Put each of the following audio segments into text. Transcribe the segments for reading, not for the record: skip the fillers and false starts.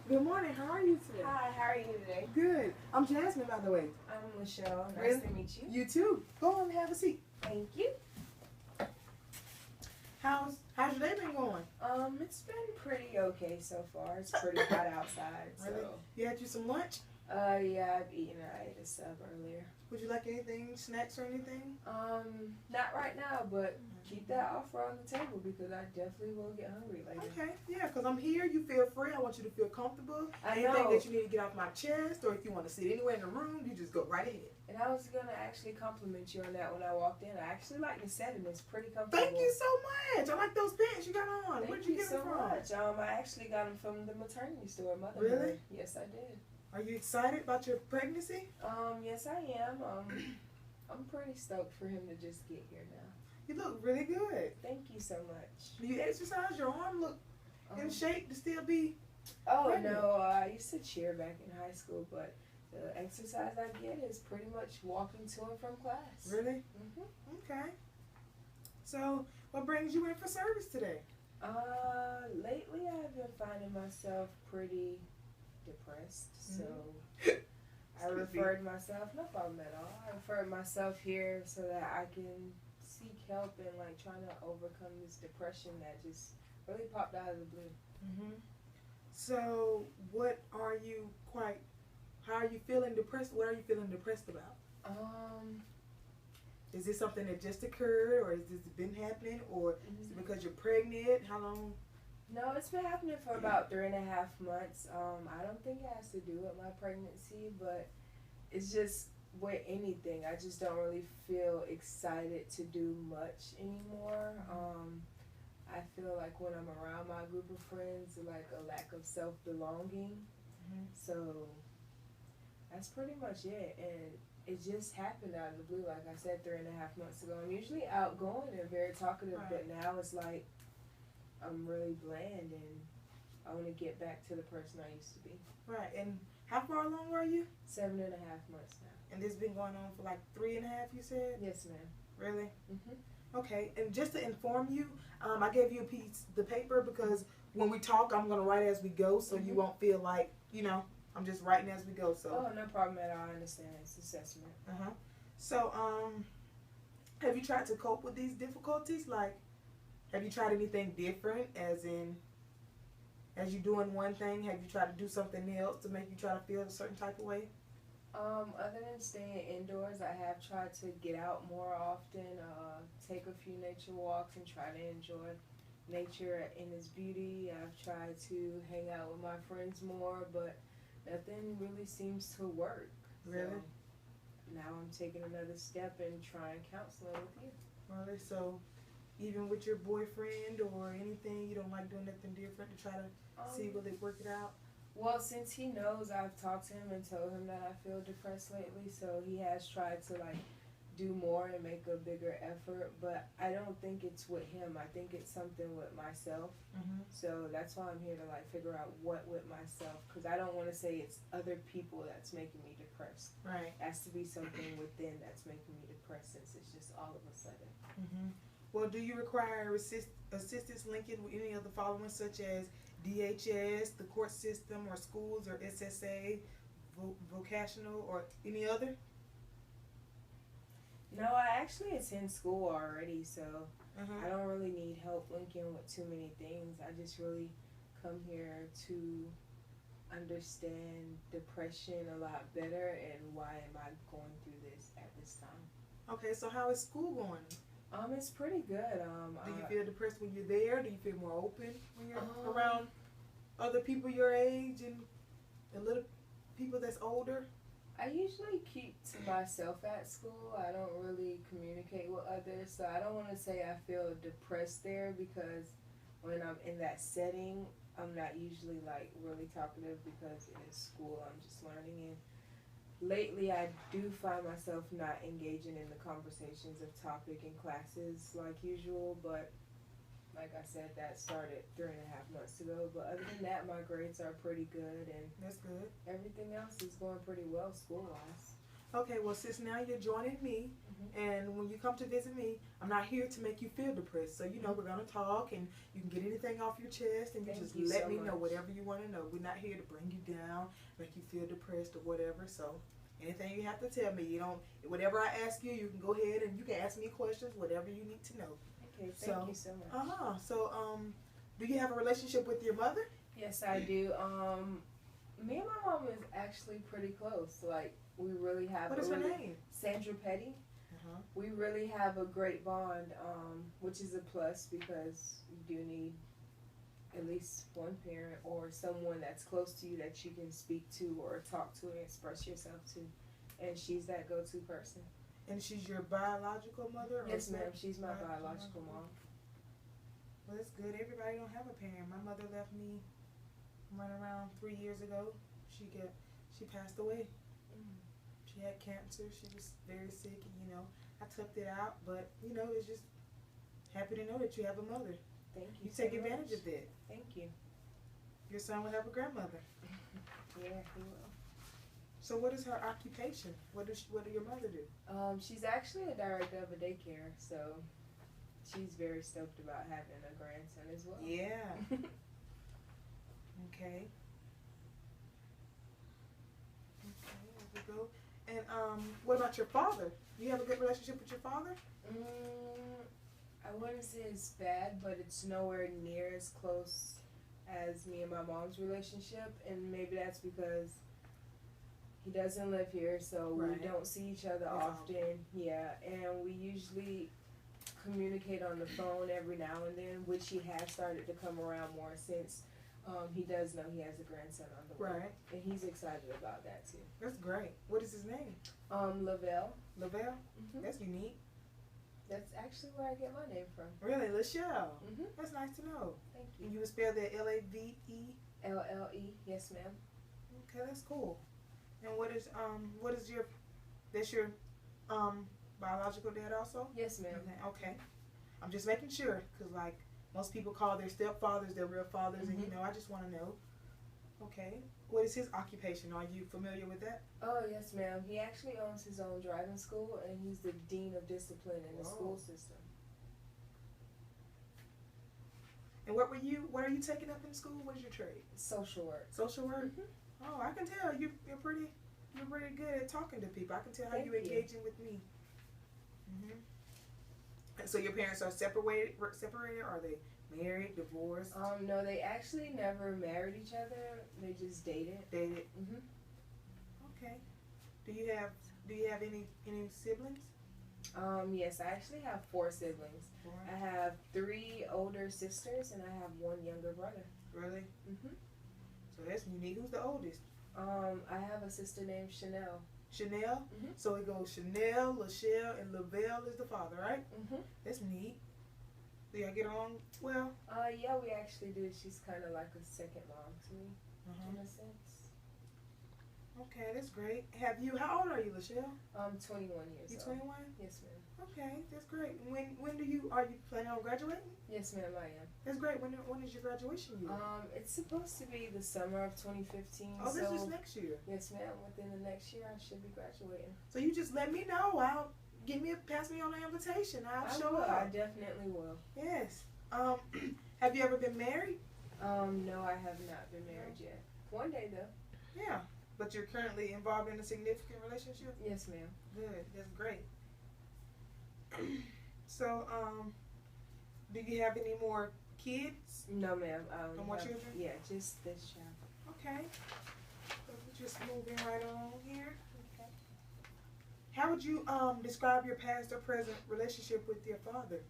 Good morning. How are you today? Hi, how are you today? Good. I'm Jasmine, by the way. I'm Michelle. Nice Really? to meet you. You too. Go on and have a seat. Thank you. How's your day been going? It's been pretty okay so far. It's pretty hot outside. Really? So. You had you some lunch? Yeah, I've eaten. I ate a sub earlier. Would you like anything, snacks or anything? Not right now, but keep that offer on the table because I definitely will get hungry later. Okay, yeah, because I'm here. You feel free. I want you to feel comfortable. I Anything know. that you need to get off my chest, or if you want to sit anywhere in the room, you just go right ahead. And I was gonna actually compliment you on that when I walked in. I actually like the setting. It's pretty comfortable. Thank you so much. I like those pants you got on. Thank Where'd you get so them from? much. I actually got them from the maternity store, Mother. Really? Yes, I did. Are you excited about your pregnancy? Yes, I am. I'm pretty stoked for him to just get here now. You look really good. Thank you so much. Do you exercise? Your arm look in shape to still be? Oh pregnant? no, I used to cheer back in high school, but the exercise I get is pretty much walking to and from class. Really? Okay. So, what brings you in for service today? Lately I've been finding myself pretty depressed, so I referred myself, no problem at all. I referred myself here so that I can seek help and like trying to overcome this depression that just really popped out of the blue. So, how are you feeling depressed? What are you feeling depressed about? Is this something that just occurred, or has this been happening, or is it because you're pregnant? How long? No, it's been happening for about 3.5 months. I don't think it has to do with my pregnancy, but it's just with anything. I just don't really feel excited to do much anymore. I feel like when I'm around my group of friends, like a lack of self-belonging. So that's pretty much it. And it just happened out of the blue. Like I said, 3.5 months ago. I'm usually outgoing and very talkative, Right. but now it's like I'm really bland and I want to get back to the person I used to be. Right. And how far along are you? 7.5 months now. And this has been going on for like 3.5, you said? Yes, ma'am. Really? Okay. And just to inform you, I gave you the paper because when we talk, I'm going to write as we go, so you won't feel like, I'm just writing as we go. So. Oh, no problem at all. I understand. It's assessment. So, have you tried to cope with these difficulties? Like, have you tried anything different, as you doing one thing, have you tried to do something else to make you try to feel a certain type of way? Other than staying indoors, I have tried to get out more often, take a few nature walks and try to enjoy nature in its beauty. I've tried to hang out with my friends more, but nothing really seems to work. Really? So now I'm taking another step and trying counseling with you. Really? So, even with your boyfriend or anything, you don't like doing nothing different to try to see will they work it out? Well, since he knows, I've talked to him and told him that I feel depressed lately, so he has tried to like do more and make a bigger effort, but I don't think it's with him. I think it's something with myself. So that's why I'm here to like figure out what with myself, because I don't want to say it's other people that's making me depressed. Right. It has to be something within that's making me depressed, since it's just all of a sudden. Well, do you require assistance linking with any of the following, such as DHS, the court system, or schools, or SSA, vocational, or any other? No, I actually attend school already, so Uh-huh. I don't really need help linking with too many things. I just really come here to understand depression a lot better and why am I going through this at this time. Okay, so how is school going? It's pretty good. Do you feel depressed when you're there? Do you feel more open when you're around other people your age and a little people that's older? I usually keep to myself at school. I don't really communicate with others, so I don't want to say I feel depressed there, because when I'm in that setting, I'm not usually like really talkative because it is school. I'm just learning, and lately I do find myself not engaging in the conversations of topic in classes like usual, but like I said, that started 3.5 months ago. But other than that, my grades are pretty good, and That's good. everything else is going pretty well school-wise. Okay, well, since now you're joining me, and when you come to visit me, I'm not here to make you feel depressed. So, we're going to talk, and you can get anything off your chest, and you Thank just you let so me know much. whatever you want to know. We're not here to bring you down, make you feel depressed or whatever. So, anything you have to tell me, whatever I ask you, you can go ahead and you can ask me questions, whatever you need to know. Okay, thank you so much. So, do you have a relationship with your mother? Yes, I do. Me and my mom is actually pretty close. Like, we really have. What is her name? Sandra Petty. We really have a great bond, which is a plus because you do need at least one parent or someone that's close to you that you can speak to or talk to and express yourself to. And she's that go-to person. And she's your biological mother? Yes, ma'am. She's my biological mom. Well, that's good. Everybody don't have a parent. My mother left me right around 3 years ago. She passed away. She had cancer. She was very sick, and I took it out. But it's just happy to know that you have a mother. Thank you. You take advantage of that. Thank you. Your son will have a grandmother. Yeah, he will. So what is her occupation? What do your mother do? She's actually a director of a daycare, so she's very stoked about having a grandson as well. Yeah. Okay. There we go. And what about your father? Do you have a good relationship with your father? I wouldn't say it's bad, but it's nowhere near as close as me and my mom's relationship, and maybe that's because he doesn't live here, so we don't see each other often. Yeah, and we usually communicate on the phone every now and then, which he has started to come around more since he does know he has a grandson on the way. Right. And he's excited about that too. That's great. What is his name? Lavelle. Lavelle? That's unique. That's actually where I get my name from. Really? Lachelle? That's nice to know. Thank you. And you would spell that Lave? LLE, yes ma'am. Okay, that's cool. And that's your biological dad also? Yes ma'am. Okay. I'm just making sure, because like most people call their stepfathers their real fathers, and I just want to know. Okay. What is his occupation? Are you familiar with that? Oh, yes, ma'am. He actually owns his own driving school, and he's the dean of discipline in the school system. And what are you taking up in school? What is your trade? Social work. Social work? Oh, I can tell you're pretty good at talking to people. I can tell how you're engaging with me. And so your parents are separated, or are they married, divorced? No, they actually never married each other. They just dated. Okay. Do you have any siblings? Yes, I actually have 4 siblings. I have 3 older sisters, and I have 1 younger brother. Really? So that's unique. Who's the oldest? I have a sister named Chanel. Chanel? So it goes Chanel, Lachelle, and Lavelle is the father, right? That's neat. Do y'all get along well? Yeah, we actually do. She's kind of like a second mom to me, in a sense. Okay, that's great. How old are you, Lachelle? 21 years old. You 21? Yes, ma'am. Okay, that's great. Are you planning on graduating? Yes, ma'am, I am. That's great. When is your graduation year? It's supposed to be the summer of 2015. Oh, this is next year. Yes, ma'am. Within the next year, I should be graduating. So you just let me know. Pass me on the invitation. I'll show up. I definitely will. Yes. Have you ever been married? No, I have not been married yet. One day though. Yeah. But you're currently involved in a significant relationship? Yes, ma'am. Good. That's great. So, do you have any more kids? No, ma'am. No more children? Yeah, just this child. Okay. So we're just moving right on here. Okay. How would you describe your past or present relationship with your father?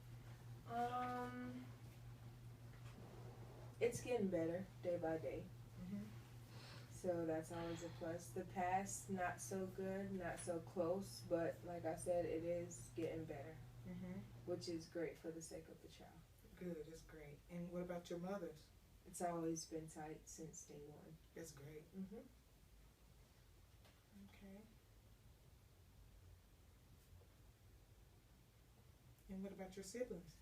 It's getting better day by day. So that's always a plus. The past, not so good, not so close, but like I said, it is getting better, which is great for the sake of the child. Good, that's great. And what about your mother's? It's always been tight since day 1. That's great. Okay. And what about your siblings?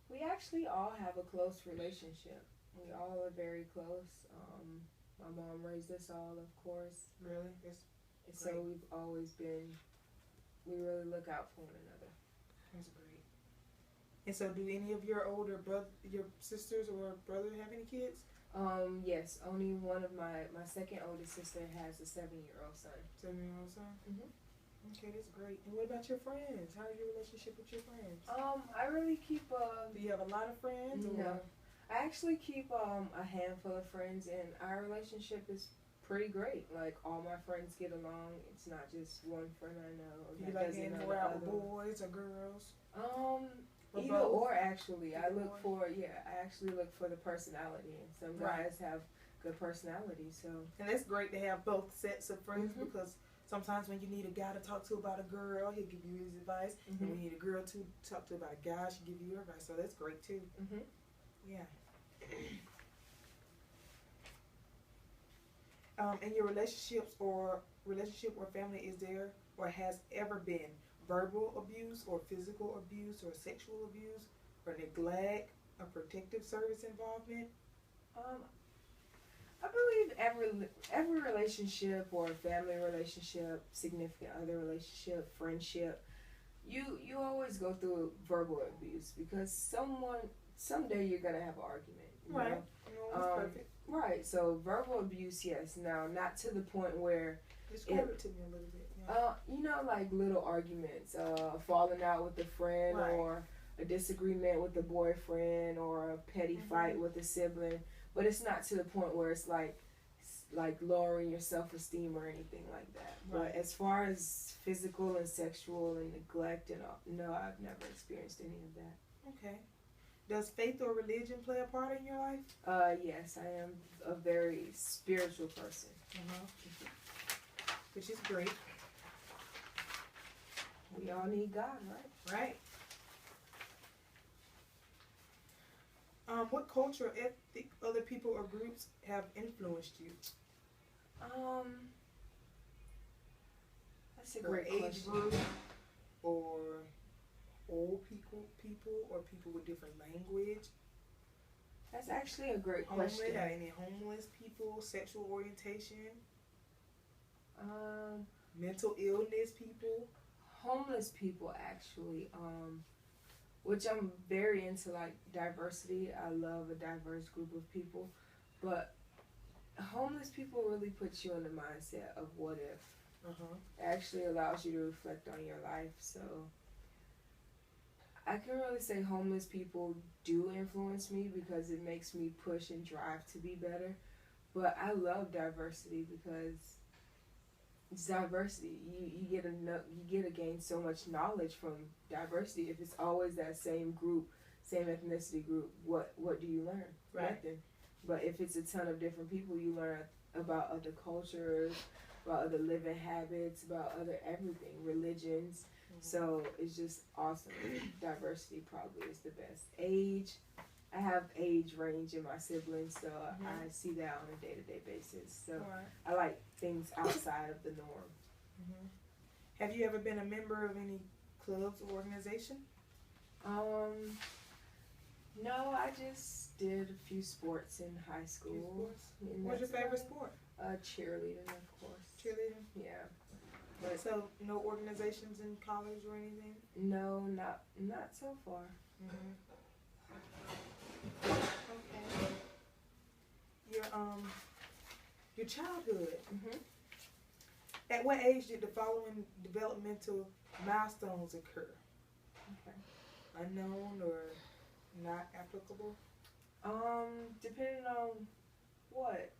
We actually all have a close relationship. We all are very close. My mom raised us all, of course. Really? And so we've always been, we really look out for one another. That's great. And so do any of your older your sisters or brother have any kids? Yes, only one of my second oldest sister has a 7-year-old son. 7-year-old son? Mm-hmm. Okay, that's great. And what about your friends? How's your relationship with your friends? I really keep Do you have a lot of friends? No. I actually keep a handful of friends, and our relationship is pretty great. Like, all my friends get along. It's not just one friend I know. Do you like hanging more out with boys or girls? Either or, actually. I actually look for the personality, and some guys have good personality, so. And it's great to have both sets of friends, because sometimes when you need a guy to talk to about a girl, he'll give you his advice, and when you need a girl to talk to about a guy, she'll give you her advice, so that's great too. Yeah. In your relationship or family, is there or has ever been verbal abuse or physical abuse or sexual abuse or neglect or protective service involvement? I believe every relationship or family relationship, significant other relationship, friendship, you always go through verbal abuse, because someday you're gonna have an argument. Right. Perfect. Right. So verbal abuse, yes. Now, not to the point where. Describe it to me a little bit. Yeah. Like little arguments, falling out with a friend, or a disagreement with a boyfriend, or a petty fight with a sibling. But it's not to the point where it's like lowering your self-esteem or anything like that. Right. But as far as physical and sexual and neglect and all, no, I've never experienced any of that. Okay. Does faith or religion play a part in your life? Yes, I am a very spiritual person. Which is great. We all need God, right? Right. What culture or ethnic other people or groups have influenced you? That's a great age group, or old people, or people with different language. That's actually a great question. Any homeless people, sexual orientation, mental illness people. Homeless people, actually. Which I'm very into, like, diversity. I love a diverse group of people. But homeless people really put you in the mindset of what if. It actually allows you to reflect on your life. So I can really say homeless people do influence me, because it makes me push and drive to be better. But I love diversity, because it's diversity. You get to gain so much knowledge from diversity. If it's always that same group, same ethnicity group, what do you learn? Right. Nothing. But if it's a ton of different people, you learn about other cultures, about other living habits, about other everything, religions. So it's just awesome. Diversity probably is the best. Age, I have age range in my siblings, so I see that on a day-to-day basis. So I like things outside of the norm. Have you ever been a member of any clubs or organization? No, I just did a few sports in high school. What's your favorite sport? Cheerleading, of course. Cheerleading? Yeah. But so no organizations in college or anything? No, not so far. Okay. Your childhood. At what age did the following developmental milestones occur? Okay. Unknown or not applicable? Depending on what?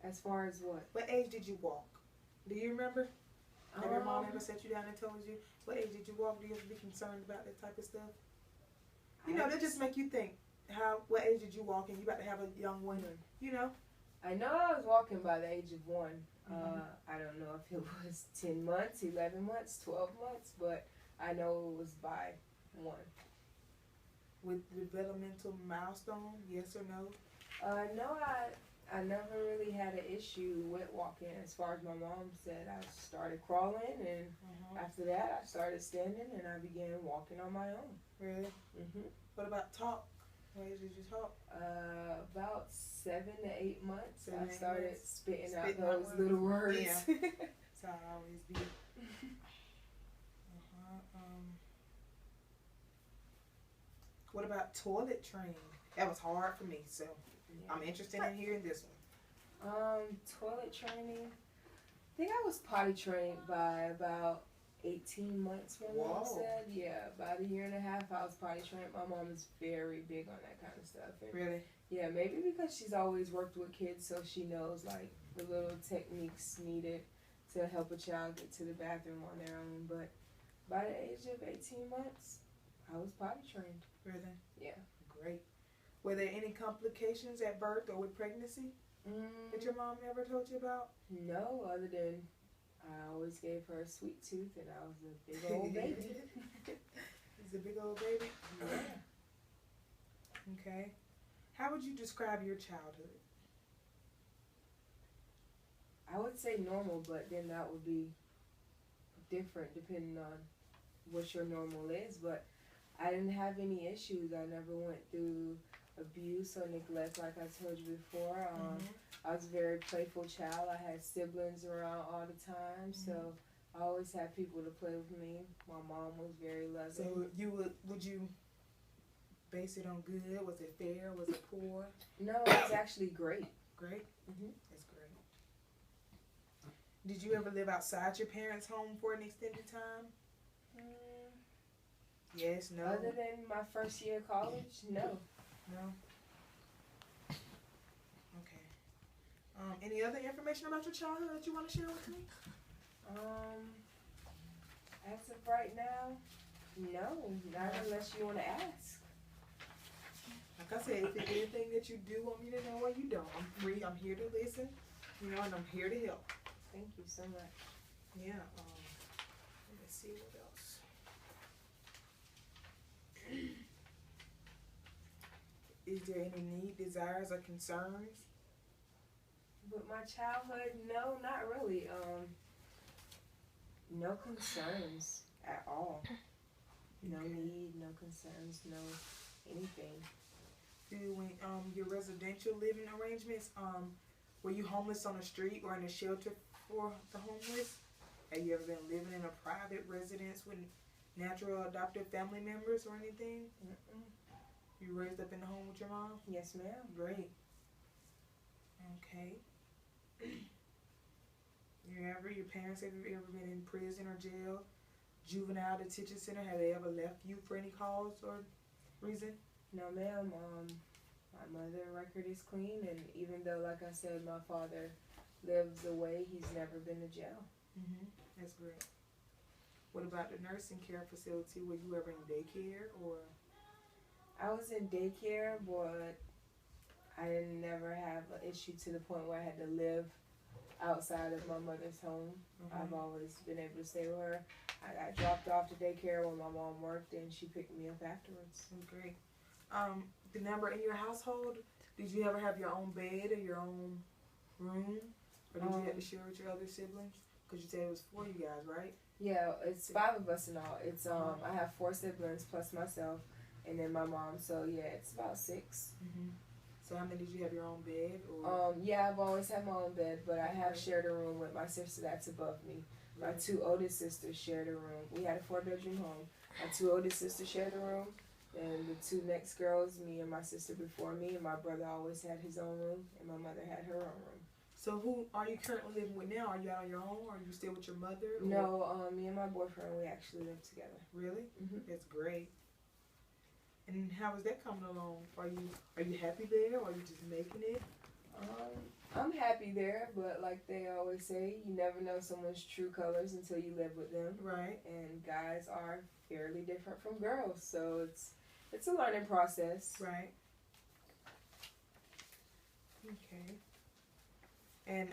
As far as what? What age did you walk? Do you remember? Have your mom ever sat you down and told you, what age did you walk? Do you have to be concerned about that type of stuff? You know, that just make you think, what age did you walk, and you about to have a young one, you know? I know I was walking by the age of 1. I don't know if it was 10 months, 11 months, 12 months, but I know it was by 1. With developmental milestone, yes or no? No, I never really had an issue with walking. As far as my mom said, I started crawling, and after that, I started standing, and I began walking on my own. Really? What about talk? What age did you talk? About 7 to 8 months. 7 I to 8 started months. spitting out Spitting those out little words. Yeah. That's how I always be. What about toilet training? That was hard for me, so Yeah. I'm interested in hearing this one. Toilet training. I think I was potty trained by about 18 months, my mom said. Yeah, about a year and a half I was potty trained. My mom is very big on that kind of stuff. And Really? yeah, maybe because she's always worked with kids, so she knows like the little techniques needed to help a child get to the bathroom on their own. But by the age of 18 months, I was potty trained. Really? Yeah. Great. Were there any complications at birth or with pregnancy that your mom ever told you about? No, other than I always gave her a sweet tooth and I was a big old baby. He's a big old baby? Yeah. Okay. How would you describe your childhood? I would say normal, but then that would be different depending on what your normal is. But I didn't have any issues. I never went through abuse or neglect like I told you before. I was a very playful child. I had siblings around all the time, so I always had people to play with me. My mom was very loving. So would you base it on good? Was it fair? Was it poor? No, it was actually great. Great? Mhm. That's great. Did you ever live outside your parents' home for an extended time? Yes, no? Other than my first year of college, no. No? Okay. Any other information about your childhood that you want to share with me? As of right now, no. Not unless you want to ask. Like I said, if there's anything that you do want me to know or you don't, I'm free. I'm here to listen, and I'm here to help. Thank you so much. Yeah. Let's see what else. Is there any need, desires, or concerns? But my childhood, no, not really. No concerns at all. No need, no concerns, no anything. When your residential living arrangements, were you homeless on the street or in a shelter for the homeless? Have you ever been living in a private residence with natural adoptive family members or anything? You raised up in the home with your mom? Yes, ma'am. Great. Okay. Your parents have ever been in prison or jail, juvenile detention center? Have they ever left you for any cause or reason? No, ma'am. My mother record is clean, and even though, like I said, my father lives away, he's never been to jail. That's great. What about the nursing care facility? Were you ever in daycare or? I was in daycare, but I didn't never have an issue to the point where I had to live outside of my mother's home. I've always been able to stay with her. I got dropped off to daycare when my mom worked, and she picked me up afterwards. That's great. The number in your household, did you ever have your own bed or your own room? Or did you have to share with your other siblings? Because you said it was 4 you guys, right? Yeah, it's 5 of us in all. It's I have 4 siblings plus myself, and then my mom. So yeah, it's about 6. So how many did you have your own bed? Or? Yeah, I've always had my own bed, but I have shared a room with my sister that's above me. My 2 oldest sisters shared a room. We had a 4-bedroom home. My 2 oldest sisters shared a room. And the 2 next girls, me and my sister before me, and my brother always had his own room, and my mother had her own room. So who are you currently living with now? Are you out on your own, or are you still with your mother? Or? No, me and my boyfriend, we actually live together. Really? That's great. And how is that coming along? Are you happy there, or are you just making it? I'm happy there, but like they always say, you never know someone's true colors until you live with them. Right. And guys are fairly different from girls, so it's a learning process. Right. Okay. And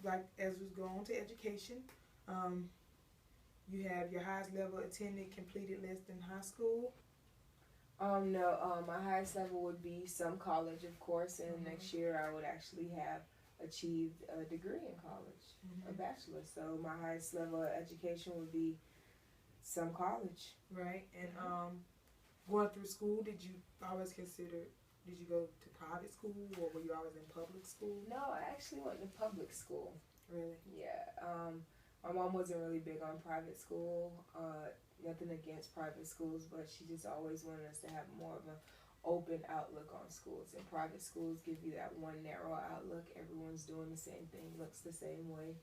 like as we go on to education, you have your highest level attended completed less than high school. No, my highest level would be some college, of course, and next year I would actually have achieved a degree in college, a bachelor's. So my highest level of education would be some college. Right. And going through school, did you always consider Did you go to private school, or were you always in public school? No, I actually went to public school. Really? Yeah. My mom wasn't really big on private school. Nothing against private schools, but she just always wanted us to have more of an open outlook on schools. And private schools give you that one narrow outlook. Everyone's doing the same thing, looks the same way.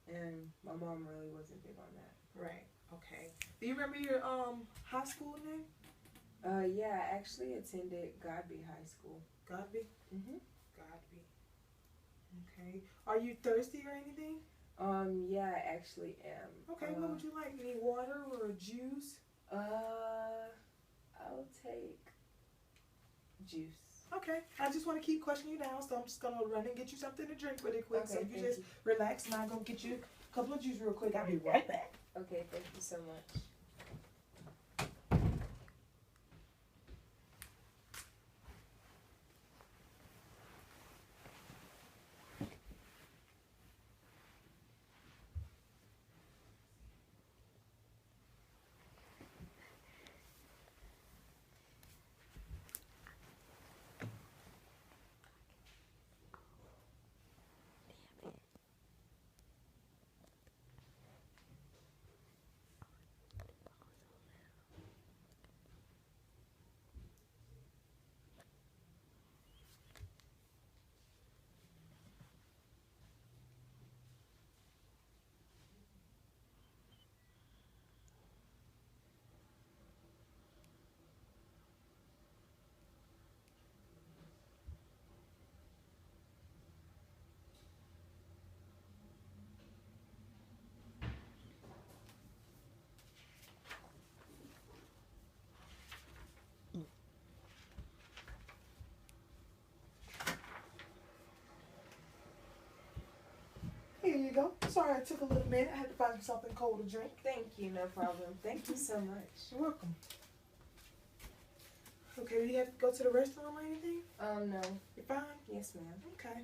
And my mom really wasn't big on that. Right. Okay. Do you remember your high school name? Yeah, I actually attended Godby High School. Godby? Mhm. Godby. Okay. Are you thirsty or anything? Yeah, I actually am. Okay, what would you like? Any water or juice? I'll take juice. Okay. I just want to keep questioning you now, so I'm just gonna run and get you something to drink really quick. Okay, So you thank just you. relax, and I'll go get you a couple of juice real quick. I'll be right back. Okay, thank you so much. Here you go. Sorry, it took a little minute. I had to find something cold to drink. Thank you, no problem. Thank you so much. You're welcome. Okay, do you have to go to the restroom or anything? No. You're fine? Yes, ma'am. Okay.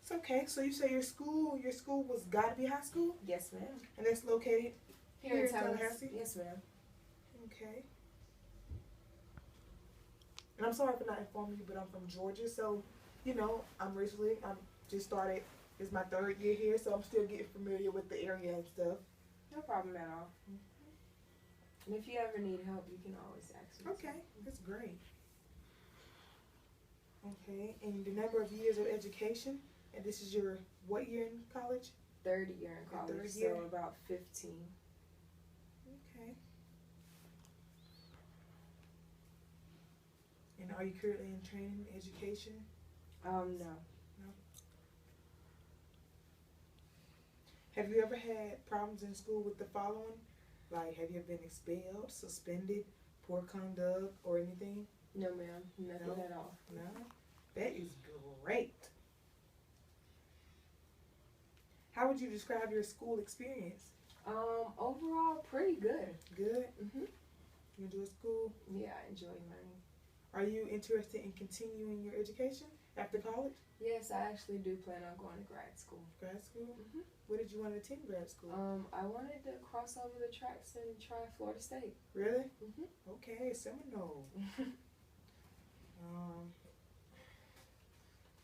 It's okay. So you say your school was Godby High School? Yes, ma'am. And that's located Here in Tallahassee? Yes, ma'am. Okay. And I'm sorry for not informing you, but I'm from Georgia, so, I'm just started, it's my 3rd year here, so I'm still getting familiar with the area and stuff. No problem at all. And if you ever need help, you can always ask me. Okay, that's great. Okay, and the number of years of education, and this is your what year in college? 3rd year in college, Your 3rd year? so about 15. Okay. And are you currently in training, education? No. Have you ever had problems in school with the following? Like, have you ever been expelled, suspended, poor conduct, or anything? No, ma'am. Nothing No? at all. No? That is great. How would you describe your school experience? Overall, pretty good. Good? Mhm. You enjoy school? Yeah, I enjoy learning. Are you interested in continuing your education after college? Yes, I actually do plan on going to grad school. Grad school? Mhm. Where did you want to attend grad school? I wanted to cross over the tracks and try Florida State. Really? Mhm. Okay, Seminole.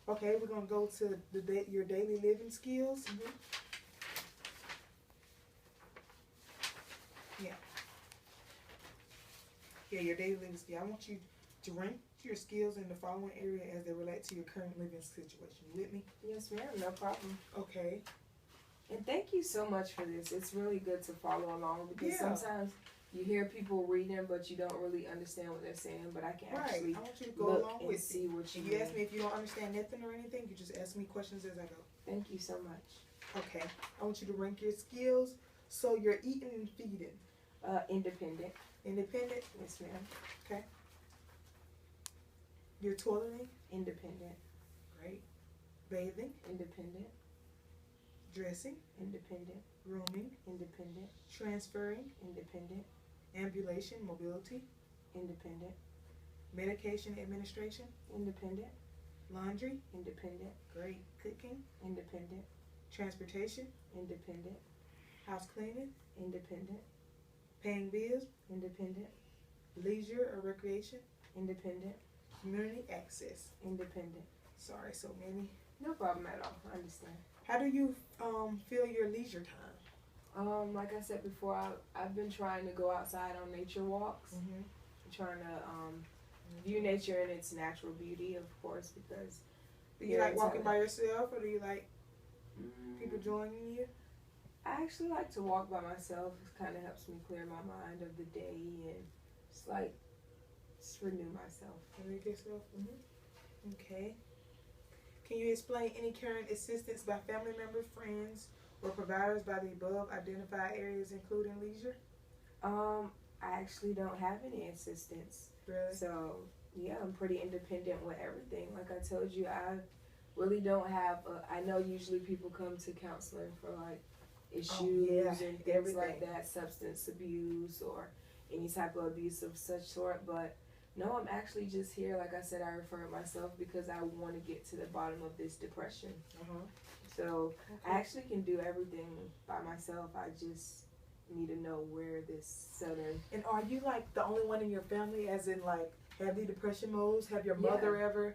Okay, we're gonna go to your daily living skills. Mhm. Yeah, your daily living skill. I want you to rank your skills in the following area as they relate to your current living situation. You with me? Yes, ma'am. No problem. Okay. And thank you so much for this. It's really good to follow along because Yeah. sometimes you hear people reading, but you don't really understand what they're saying. But I can Right. actually I want you to go look along and with see it. what you If you ask mean. me if you don't understand nothing or anything, you just ask me questions as I go. Thank you so much. Okay. I want you to rank your skills. So you're eating and feeding. Independent. Independent. Yes, ma'am. Okay. You're toileting. Independent. Great. Bathing. Independent. Dressing. Independent. Rooming. Independent. Transferring. Independent. Ambulation. Mobility. Independent. Medication administration. Independent. Laundry. Independent. Great. Cooking. Independent. Transportation. Independent. House cleaning. Independent. Paying bills. Independent. Leisure or recreation. Independent. Community access. Independent. Sorry, so many. No problem at all. I understand. How do you fill your leisure time? Like I said before, I've been trying to go outside on nature walks. Mm-hmm. Trying to view nature in its natural beauty, of course, because Do you like walking by yourself, or do you like people joining you? I actually like to walk by myself. It kind of helps me clear my mind of the day and just renew myself. Renew yourself. Mm-hmm. Okay. Can you explain any current assistance by family members, friends, or providers by the above identified areas, including leisure? I actually don't have any assistance. Really? So, yeah, I'm pretty independent with everything. Like I told you, I really don't have I know usually people come to counseling for like issues and things like that, substance abuse or any type of abuse of such sort, but no, I'm actually just here. Like I said, I refer to myself because I want to get to the bottom of this depression. So I actually can do everything by myself. I just need to know where this southern. And are you like the only one in your family, as in like heavy depression modes? Have your mother ever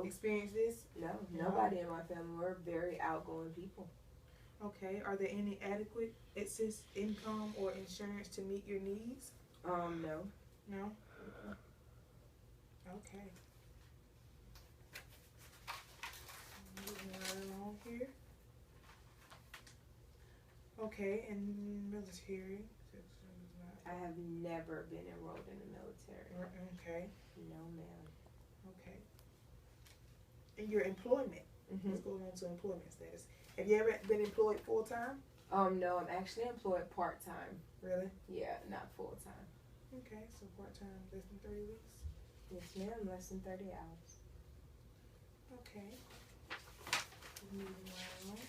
experienced this? No, nobody in my family. We're very outgoing people. Okay. Are there any adequate excess income or insurance to meet your needs? No. No? Okay. Moving right along here. Okay, and military. I have never been enrolled in the military. Okay. No, ma'am. Okay. And your employment. Let's go on to employment status. Have you ever been employed full time? No, I'm actually employed part time. Really? Yeah, not full time. Okay, so part time, less than 30 weeks. Yes, ma'am, less than 30 hours. Okay. Moving right along.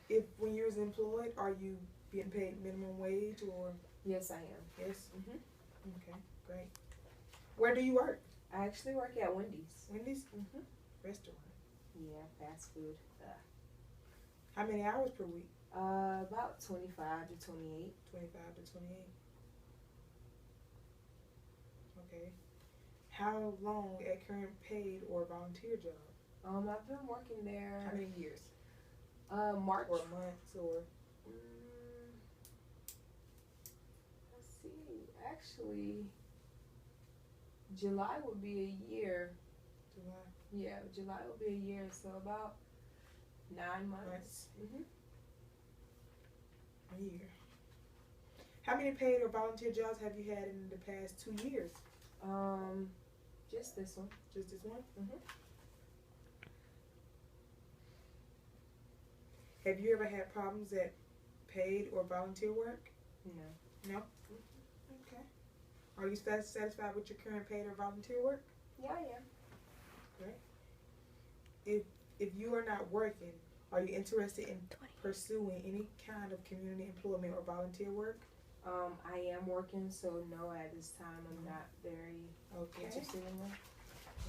If when you was employed, are you being paid minimum wage or? Yes, I am. Yes. Okay, great. Where do you work? I actually work at Wendy's. Wendy's? Restaurant. Yeah, fast food. How many hours per week? About 25 to 28. 25 to 28. Okay. How long at current paid or volunteer job? I've been working there. How many years? March. Or months or? Let's see. Actually, July would be a year. July. Yeah, July will be a year, so about 9 months. A year. How many paid or volunteer jobs have you had in the past 2 years? Just this one. Just this one? Have you ever had problems at paid or volunteer work? No. No? Okay. Are you satisfied with your current paid or volunteer work? Yeah, I am. Great. If you are not working, are you interested in pursuing any kind of community employment or volunteer work? I am working, so no, at this time I'm not very interested in that.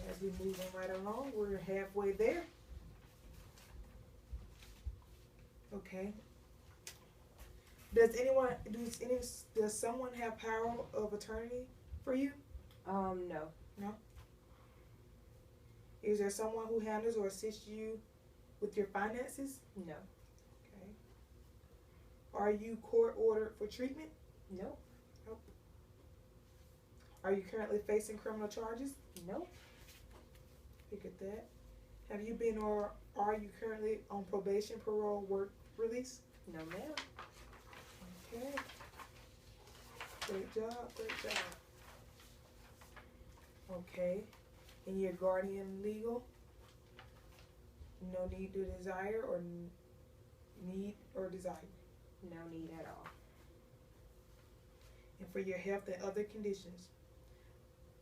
As we move on right along, we're halfway there. Okay. Does someone have power of attorney for you? No. No? Is there someone who handles or assists you with your finances? No. Okay. Are you court ordered for treatment? Nope. Nope. Are you currently facing criminal charges? Nope. Look at that. Have you been or are you currently on probation, parole, work release? No, ma'am. Okay. Great job, great job. Okay. And your guardian legal? No need to desire or need or desire? No need at all. And for your health and other conditions?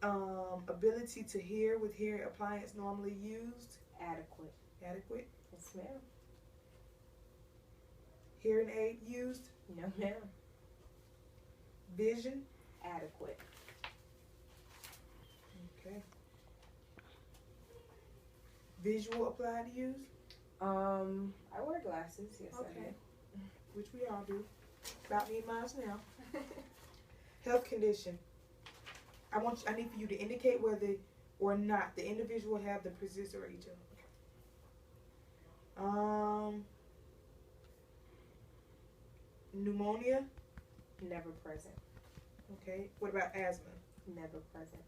Ability to hear with hearing appliance normally used? Adequate. Adequate. Yes, ma'am. Hearing aid used? No, ma'am. Vision? Adequate. Okay. Visual applied to use? I wear glasses. Yes, I do. Which we all do. About me and mine now. Health condition. I need for you to indicate whether or not the individual have the persistent or each other. Pneumonia. Never present. Okay. What about asthma? Never present.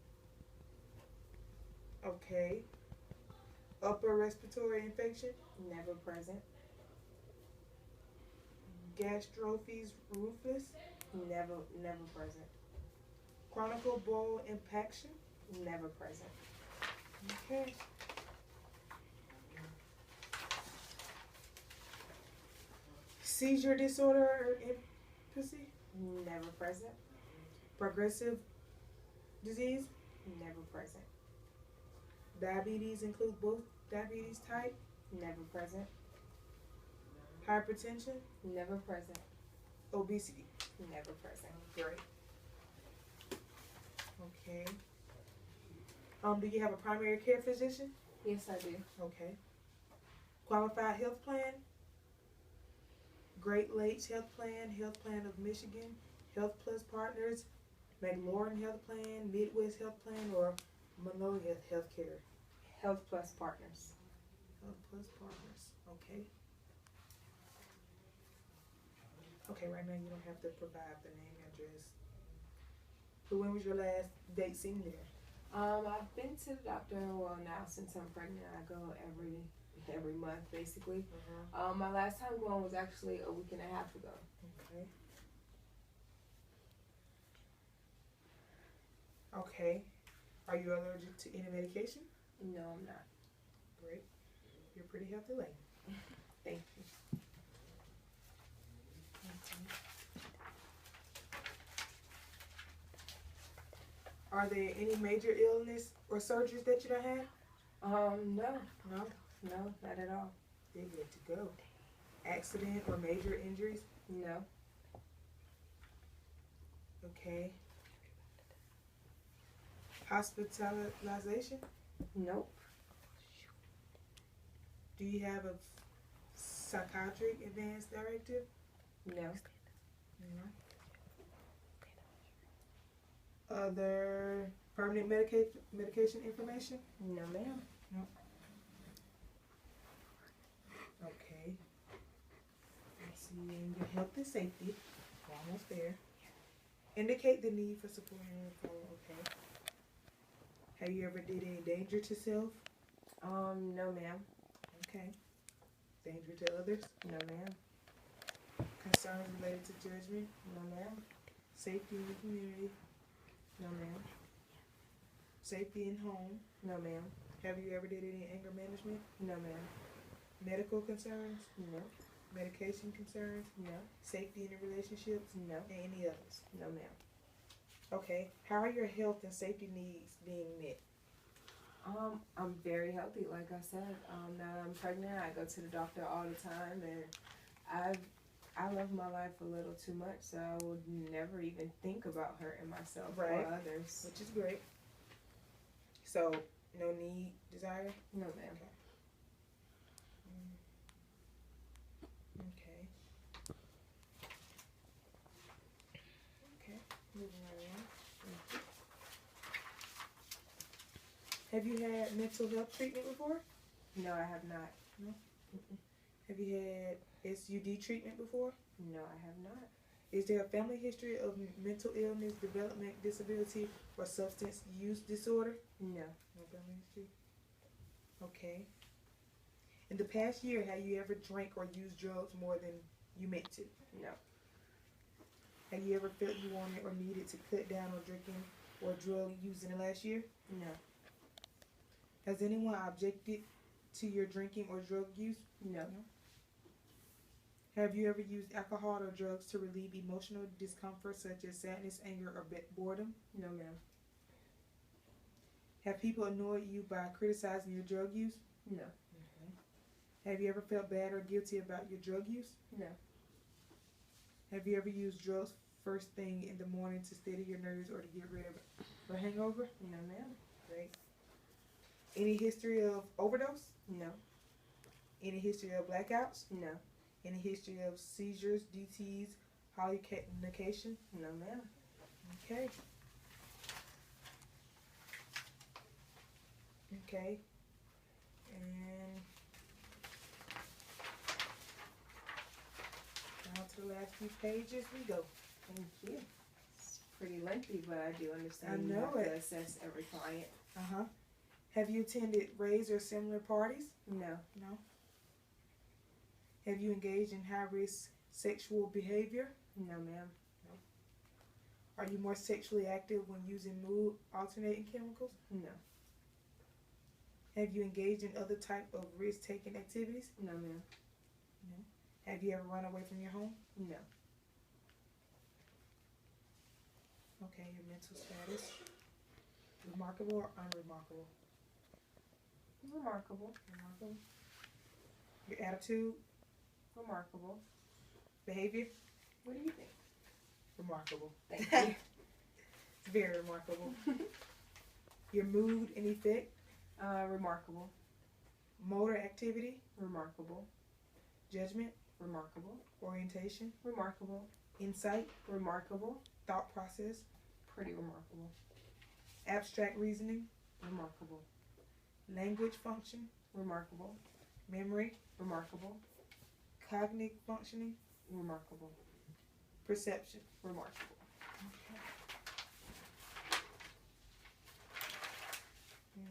Okay. Upper respiratory infection. Never present. Gastrophes rufus. Never present. Chronic bowel impaction. Never present. Okay. Seizure disorder or epilepsy. Never present. Progressive disease. Never present. Diabetes include both diabetes type. Never present. Hypertension. Never present. Obesity. Never present. Great. Okay. Do you have a primary care physician? Yes, I do. Okay. Qualified health plan. Great Lakes Health Plan, Health Plan of Michigan, Health Plus Partners, McLaurin Health Plan, Midwest Health Plan, or Monongah Healthcare. Health Plus Partners. Health Plus Partners. Okay. Okay, right now you don't have to provide the name, address. So when was your last date seen there? I've been to the doctor, well, now since I'm pregnant, I go every month, basically. My last time going was actually a week and a half ago. Okay. Okay. Are you allergic to any medication? No, I'm not. Great. You're a pretty healthy lady. Thank you. Are there any major illness or surgeries that you don't have? No. No? No, not at all. You're good to go. Accident or major injuries? No. Okay. Hospitalization? Nope. Do you have a psychiatric advance directive? No. No. Other permanent medication information? No, ma'am. No. Okay. Let's see, your health and safety. We're almost there. Indicate the need for support and follow. Okay. Have you ever did any danger to self? No, ma'am. Okay. Danger to others? No, ma'am. Concerns related to judgment? No, ma'am. Safety in the community? No, ma'am. Safety in home? No, ma'am. Have you ever did any anger management? No, ma'am. Medical concerns? No. Medication concerns? No. Safety in the relationships? No. And any others? No, ma'am. Okay. How are your health and safety needs being met? I'm very healthy, like I said. Now that I'm pregnant, I go to the doctor all the time, and I love my life a little too much, so I would never even think about hurting myself Right. or others. Which is great. So, no need, desire? No, ma'am. Okay. Okay. Moving right along. Have you had mental health treatment before? No, I have not. Have you had SUD treatment before? No, I have not. Is there a family history of mental illness, development disability, or substance use disorder? No. No family history. Okay. In the past year, have you ever drank or used drugs more than you meant to? No. Have you ever felt you wanted or needed to cut down on drinking or drug use in the last year? No. Has anyone objected to your drinking or drug use? No. Have you ever used alcohol or drugs to relieve emotional discomfort such as sadness, anger, or boredom? No, ma'am. Have people annoyed you by criticizing your drug use? No. Have you ever felt bad or guilty about your drug use? No. Have you ever used drugs first thing in the morning to steady your nerves or to get rid of a hangover? No, ma'am. Great. Any history of overdose? No. Any history of blackouts? No. Any history of seizures, DTs, Polycation? No, ma'am. Okay. Okay. And down to the last few pages we go. Thank you. It's pretty lengthy, but I do understand I you know have it. to assess every client. Uh-huh. Have you attended raise or similar parties? No. No. Have you engaged in high-risk sexual behavior? No, ma'am. Are you more sexually active when using mood alternating chemicals? No. Have you engaged in other type of risk-taking activities? No, ma'am. No. Have you ever run away from your home? No. Okay, your mental status. Remarkable or unremarkable? Remarkable. Remarkable. Your attitude? Remarkable. Behavior? What do you think? Remarkable. Thank you. It's very remarkable. Your mood and effect? Remarkable. Motor activity? Remarkable. Judgment? Remarkable. Orientation? Remarkable. Insight? Remarkable. Thought process? Pretty remarkable. Abstract reasoning? Remarkable. Language function? Remarkable. Memory? Remarkable. Cognitive functioning? Remarkable. Perception? Remarkable.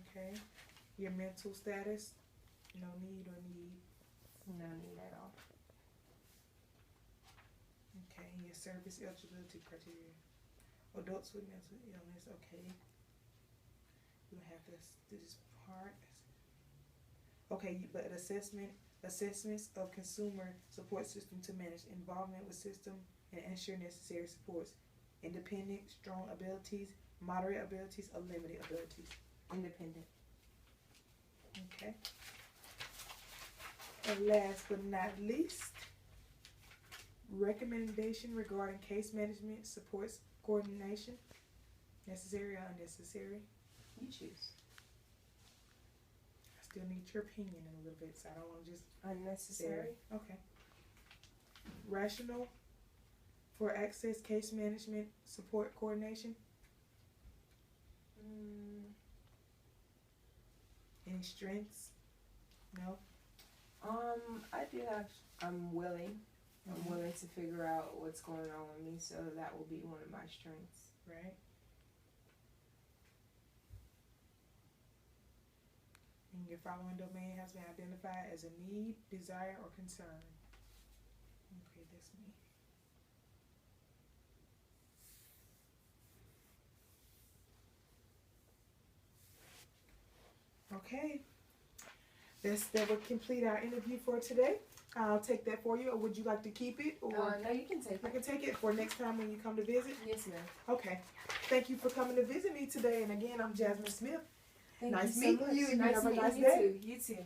Okay. Your mental status? No need or need? No need at all. Okay. Your service eligibility criteria? Adults with mental illness? Okay. We don't have to do this part. Okay, but assessments of consumer support system to manage involvement with system and ensure necessary supports. Independent, strong abilities, moderate abilities, or limited abilities. Independent. Okay. And last but not least, recommendation regarding case management supports coordination. Necessary or unnecessary? You choose. I still need your opinion in a little bit, so I don't want to just Unnecessary. Okay. Rational for access case management support coordination. Any strengths? No. I do have. I'm willing. I'm willing to figure out what's going on with me, so that will be one of my strengths. Right. And your following domain has been identified as a need, desire, or concern. Okay, that's me. Okay. That would complete our interview for today. I'll take that for you, or would you like to keep it? Or No, you can take I it. can take it for next time when you come to visit. Yes, ma'am. Okay. Thank you for coming to visit me today. And again, I'm Jasmine Smith. Thank Nice you so meeting much. you, and you Nice have a meeting nice you day. too. You too.